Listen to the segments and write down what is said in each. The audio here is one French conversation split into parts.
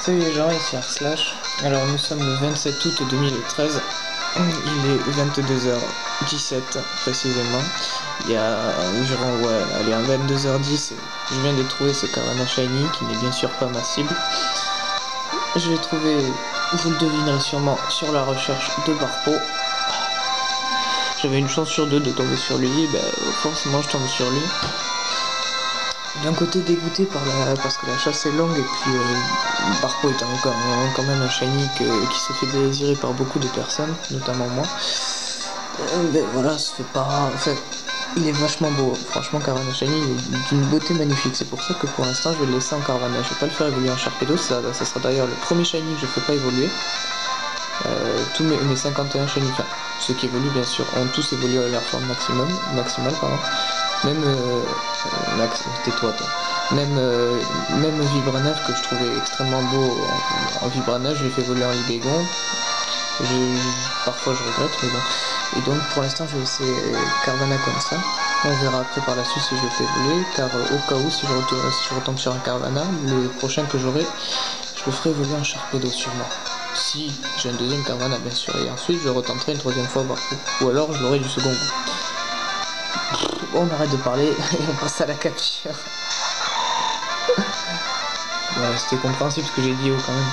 Salut les gens, ici Arslash. Alors nous sommes le 27 août 2013. Il est 22h17 précisément. Il y a environ, allez, à 22h10, je viens de trouver ce Carvana Shiny qui n'est bien sûr pas ma cible. Je l'ai trouvé, vous le devinerez sûrement, sur la recherche de Barpo. J'avais une chance sur deux de tomber sur lui, forcément je tombe sur lui. D'un côté dégoûté parce que la chasse est longue et puis Barpo est quand même un shiny qui se fait désirer par beaucoup de personnes, notamment moi. Voilà, ça fait pas... Enfin, il est vachement beau, franchement Carvana Shiny il est d'une beauté magnifique, c'est pour ça que pour l'instant je vais le laisser en Carvana, je vais pas le faire évoluer en Sharpedo, ça sera d'ailleurs le premier shiny que je fais pas évoluer. Tous mes 51 shiny, enfin ceux qui évoluent bien sûr, ont tous évolué à leur forme maximale, pardon. Même Max, tais-toi toi. Même Vibranav que je trouvais extrêmement beau en Vibranav, je l'ai fait évoluer en Libégon. Parfois je regrette, mais bon. Et donc pour l'instant je vais laisser Carvana comme ça. On verra après par la suite si je le fais évoluer, car au cas où si je retombe sur un Carvana, le prochain que j'aurai, je le ferai évoluer en Sharpedo sûrement. Si j'ai un deuxième Carvana bien sûr, et ensuite je retenterai une troisième fois Barpo. Ou alors je l'aurai du second goût. Bon, on arrête de parler et on passe à la capture. Ouais, c'était compréhensible ce que j'ai dit quand même.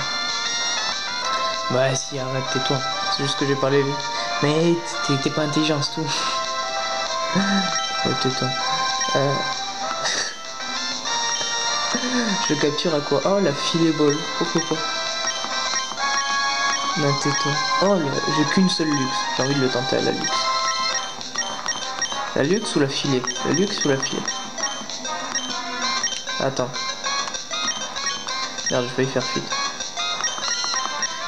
Ouais, si, arrête, tais-toi. C'est juste que j'ai parlé vite. Mais t'es pas intelligent, c'est tout. Ouais, tais-toi. Je capture à quoi? Oh, la filet ball. Pourquoi pas? Non, tais-toi. Oh, j'ai qu'une seule luxe. J'ai envie de le tenter à la luxe. La luxe ou la filet? La luxe ou la filet? Attends. Merde, je vais y faire fuite.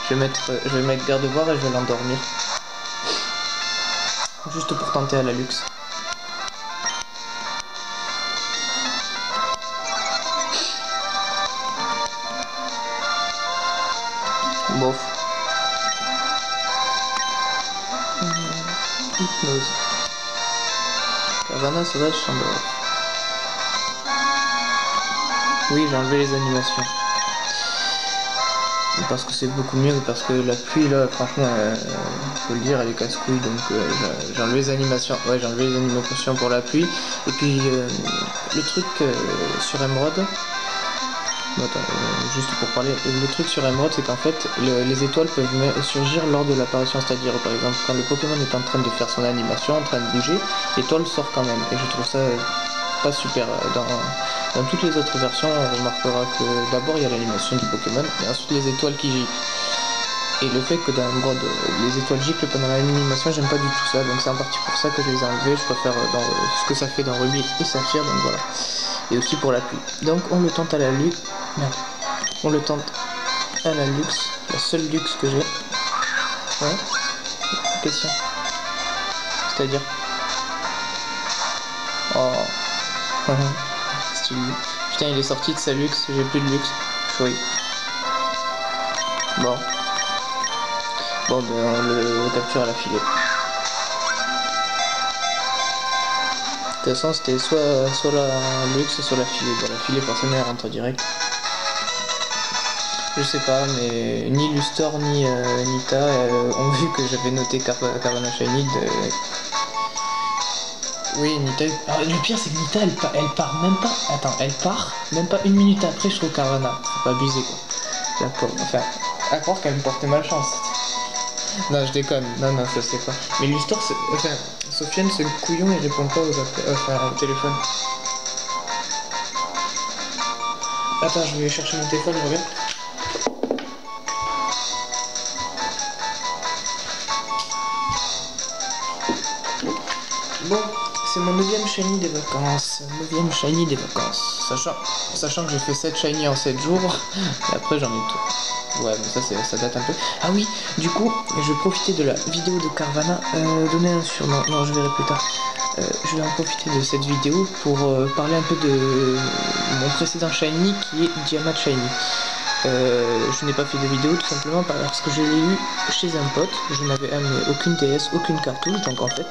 Je vais mettre garde-voir et je vais l'endormir. Juste pour tenter à la luxe. Bof. Hypnose. Carvana sauvage Chambre. Oui, j'ai enlevé les animations. Parce que c'est beaucoup mieux, parce que la pluie là, franchement, faut le dire, elle est casse-couille, donc j'ai enlevé les animations. Ouais, j'ai enlevé les animations pour la pluie. Et puis le truc sur Emerald. Attends, juste pour parler, le truc sur Emerald, c'est qu'en fait, les étoiles peuvent surgir lors de l'apparition, c'est-à-dire par exemple quand le Pokémon est en train de faire son animation, en train de bouger, l'étoile sort quand même. Et je trouve ça pas super. Dans toutes les autres versions, on remarquera que d'abord il y a l'animation du Pokémon, et ensuite les étoiles qui giclent. Et le fait que dans Emerald, les étoiles giclent pendant l'animation, j'aime pas du tout ça, donc c'est en partie pour ça que je les ai enlevées. Je préfère ce que ça fait dans Ruby et Saphir, donc voilà. Et aussi pour la pluie. Donc on le tente à la luxe. Merde. On le tente à la luxe, la seule luxe que j'ai. Ouais. Question. C'est-à-dire. Oh. Stylé. Putain, il est sorti de sa luxe, j'ai plus de luxe. Chouette. Bon. Bon, ben on le capture à la filet. De toute façon, c'était soit la luxe, soit la filet. Bon, la filet, forcément, elle rentre direct. Je sais pas, mais ni Lustor ni Nita ont vu que j'avais noté Carvana Shiny. Oui, Nita. Alors, le pire, c'est que Nita, elle part même pas. Attends, elle part même pas une minute après, je trouve Carvana. Faut pas abuser, quoi. La pauvre. Enfin, à croire qu'elle me portait malchance. Non, je déconne. Non, ça c'est pas. Mais Lustor, c'est. Enfin, Sofiane, ce couillon, il répond pas aux appels. Enfin, au téléphone. Attends, je vais chercher mon téléphone, je reviens. Bon, c'est mon 9ème shiny des vacances. 9ème shiny des vacances. Sachant que j'ai fait 7 shiny en 7 jours. Et après, j'en ai tout. Ouais, mais ça date un peu. Ah oui, du coup, je vais profiter de la vidéo de Carvana, donner un surnom. Non, je verrai plus tard. Je vais en profiter de cette vidéo pour parler un peu de mon précédent shiny qui est Diamant Shiny. Je n'ai pas fait de vidéo tout simplement parce que je l'ai eu chez un pote. Je n'avais amené aucune TS, aucune cartouche, donc en fait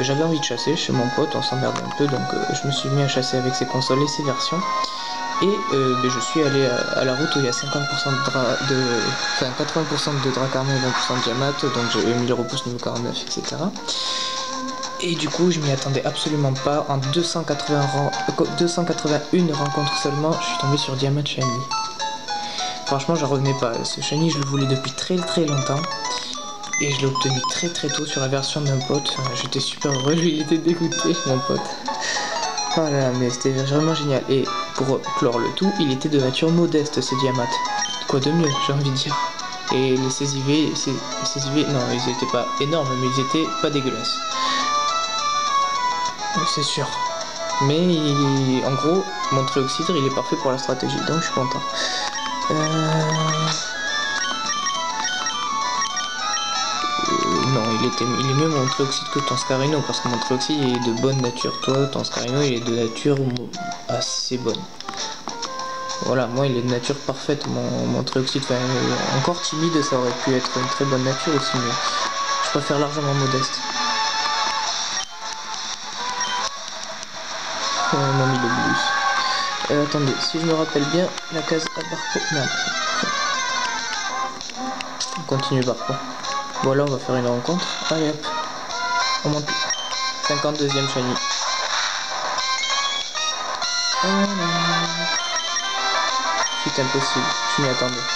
j'avais envie de chasser chez mon pote, on s'emmerde un peu, donc je me suis mis à chasser avec ses consoles et ses versions. Et je suis allé à la route où il y a 50% enfin 80% de Dracarna et 20% de Diamat, donc j'ai eu 1000 repousse niveau 49, etc. Et du coup, je m'y attendais absolument pas. En 281 rencontres seulement, je suis tombé sur Diamat Shiny. Franchement, j'en revenais pas. Ce Shiny, je le voulais depuis très longtemps. Et je l'ai obtenu très tôt sur la version d'un pote. Enfin, j'étais super heureux, lui il était dégoûté, mon pote. Voilà, mais c'était vraiment génial. Et pour clore le tout, il était de nature modeste, ce Diamat. Quoi de mieux, j'ai envie de dire. Et les CSIV, non, ils étaient pas énormes, mais ils étaient pas dégueulasses. C'est sûr. Mais en gros, mon Tréoxydre, il est parfait pour la stratégie, donc je suis content. Non, il est mieux mon Tréoxyde que ton Scarino, parce que mon Tréoxyde est de bonne nature. Toi, ton Scarino, il est de nature assez bonne. Voilà, moi, il est de nature parfaite, mon Tréoxyde. Enfin, encore timide, ça aurait pu être une très bonne nature aussi, mais je préfère largement modeste. Mon Milo Blues. Attendez, si je me rappelle bien, la case à Barco. Non. On continue Barco. Voilà, on va faire une rencontre. Allez hop. On monte. 52e Shiny. C'est impossible. Je m'y attendais.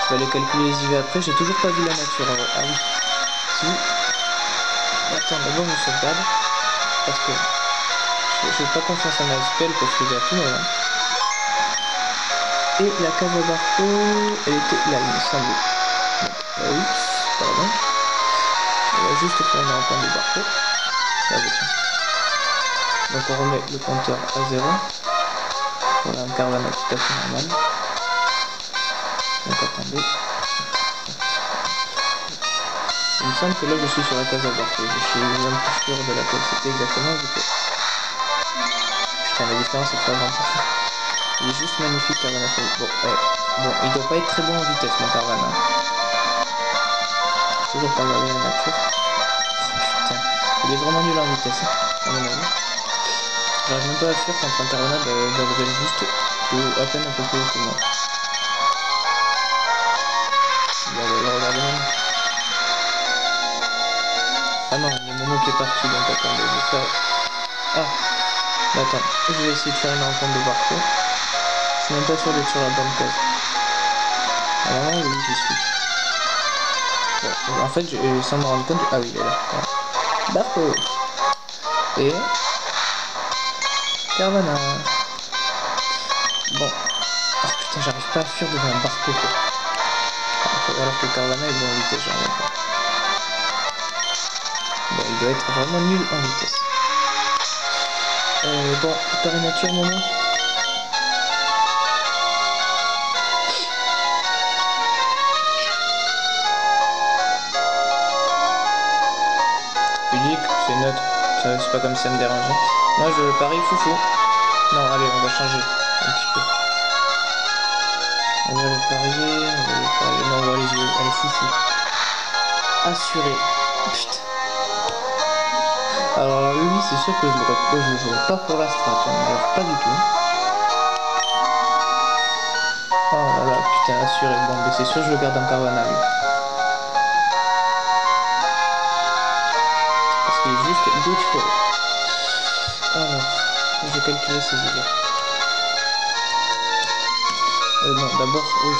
Je vais aller calculer les IV après. J'ai toujours pas vu la nature. Ah oui. Si. Attends, d'abord je sauvegarde. Parce que j'ai pas confiance en ma spell pour fouiller à tout moment. Et la case à Barco, elle était là, il me semble. Oups, pardon. On va juste faire une rencontre de Barco. Ah bah tiens. Donc on remet le compteur à 0. Voilà, un Carvana tout à fait normal. Donc attendez. Il me semble que là je suis sur la case à Barco. Je suis même plus sûr de laquelle c'était exactement. Putain, la différence est flagrante. Il est juste magnifique, Carvana. Bon, ouais. Bon, il doit pas être très bon en vitesse, mon Carvana. Toujours pas regarder la nature. Oh, putain, il est vraiment nul en vitesse, à mon avis. J'arrive même pas à fuir contre un Carvana d'adresse juste à peine un peu plus haut que moi. Bon, on va le regarder même. Ah non, il y a Momo qui est parti, donc attendez, je vais faire... Ah, attends, je vais essayer de faire une rencontre de Barco. Je suis même pas sûr d'être sur la bonne case. Alors oui, j'y suis. Bon, en fait, sans me rendre compte... Ah oui, il est là. Ouais. Barco. Et... Carvana. Bon. Oh putain, j'arrive pas à fuir devant un Barco, quoi. Alors que Carvana est bon en vitesse, j'en reviens pas. Bon, il doit être vraiment nul en vitesse. Bon, par nature, Momo. Unique, c'est neutre. C'est pas comme si ça me dérangeait. Moi, je parie foufou. Non, allez, on va changer un petit peu. On va le parier, non, on va les yeux, allez, foufou. Assuré. Putain. Alors lui, c'est sûr que je jouerai pas pour la strat, hein. Alors pas du tout. Oh là là, putain, assuré. Bon, mais c'est sûr, je le garde en Carvana, lui. Parce qu'il est juste beautiful. Alors, je vais calculer ses idées. Non, d'abord, oui.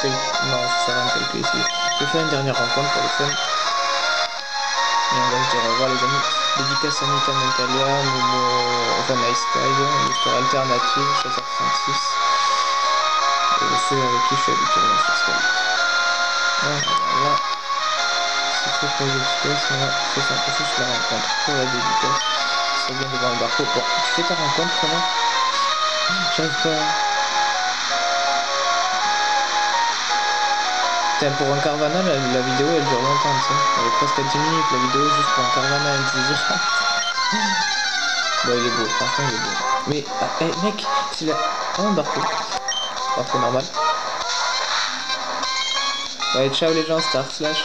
Non, ça sert à rien de calculer ses idées. Je vais faire une dernière rencontre pour le fun. Et on va se dire au revoir les amis. Dédicace à Mika Montalia, Momo, Vanai Sky, l'histoire alternative, Chasseur 66. Et ceux avec qui je suis habituellement sur Skype. Voilà. C'est fait pour les dédicaces, on va faire ça juste la rencontre pour la dédicace. C'est bien devant le Barco. Bon, tu fais ta rencontre comment? J'arrive pas. Putain, pour un Carvana, la vidéo elle dure longtemps, tu sais. Elle est presque à 10 minutes la vidéo juste pour un Carvana indésirable. Bon, il est beau, franchement il est beau. Mais, hey, mec, c'est la... Oh, un Barco. Barco normal. Ouais, ciao les gens, Star Slash.